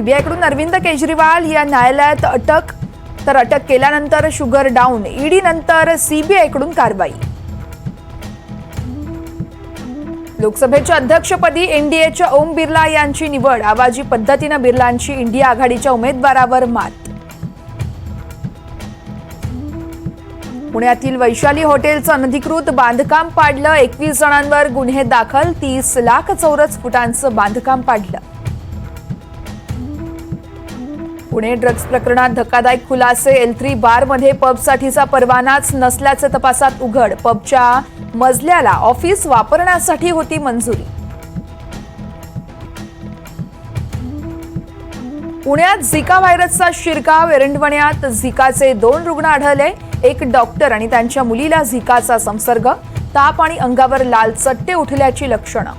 सीबीआयकडून अरविंद केजरीवाल या न्यायालयात अटक केल्यानंतर शुगर डाऊन, ईडी नंतर सीबीआयकडून कारवाई। लोकसभेच्या अध्यक्षपदी एनडीएच्या ओम बिर्ला यांची निवड, आवाजी पद्धतीने बिर्लांची इंडिया आघाडीच्या उमेदवारावर मात। पुण्यातील वैशाली हॉटेलचं अनधिकृत बांधकाम पाडलं, 21 जणांवर गुन्हे दाखल, 30 लाख चौरस फुटांचं बांधकाम पाडलं। पुणे ड्रग्ज प्रकरणात धक्कादायक खुलासे, L3 बारमध्ये पबसाठीचा परवानाच नसल्याचे तपासात उघड, पबच्या मजल्याला ऑफिस वापरण्यासाठी होती मंजुरी। पुण्यात झिका व्हायरसचा शिरकाव, एरंडवण्यात झिकाचे 2 रुग्ण आढळले, एक डॉक्टर आणि त्यांच्या मुलीला झिकाचा संसर्ग, ताप आणि अंगावर लाल चट्टे उठल्याची लक्षणं।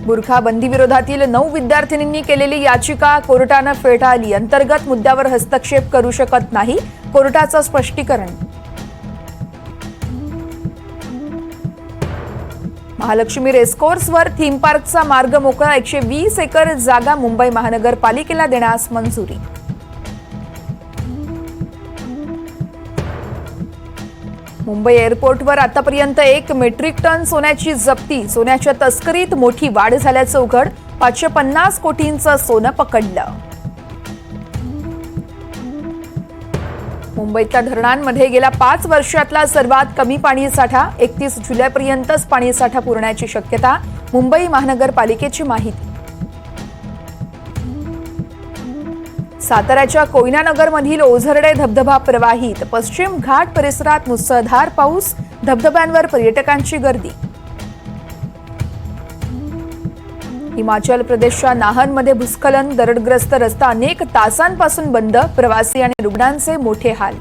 बुरखा बंदी विरोधातील 9 विद्यार्थिनींनी केलेली याचिका कोर्टाने फेटाळली, अंतर्गत मुद्द्यावर हस्तक्षेप करू शकत नाही, कोर्टाचं स्पष्टीकरण। महालक्ष्मी रेसकोर्सवर थीम पार्कचा मार्ग मोकळा, 120 एकर जागा मुंबई महानगरपालिकेला देण्यास मंजुरी। मुंबई एअरपोर्टवर आतापर्यंत 1 मेट्रिक टन सोन्याची जप्ती, सोन्याच्या तस्करीत मोठी वाढ झाल्याचं उघड, 550 कोटींचं सोनं पकडलं। मुंबईतल्या धरणांमध्ये गेल्या 5 वर्षातला सर्वात कमी पाणीसाठा, 31 जुलैपर्यंतच पाणीसाठा पुरण्याची शक्यता, मुंबई महानगरपालिकेची माहिती। साताऱ्याच्या कोयनानगरमधील ओझरडे धबधबा प्रवाहित, पश्चिम घाट परिसरात मुसळधार पाऊस, धबधब्यांवर पर्यटकांची गर्दी। हिमाचल प्रदेशच्या नाहनमध्ये भूस्खलन, दरडग्रस्त रस्ता अनेक तासांपासून बंद, प्रवासी आणि रुग्णांचे मोठे हाल।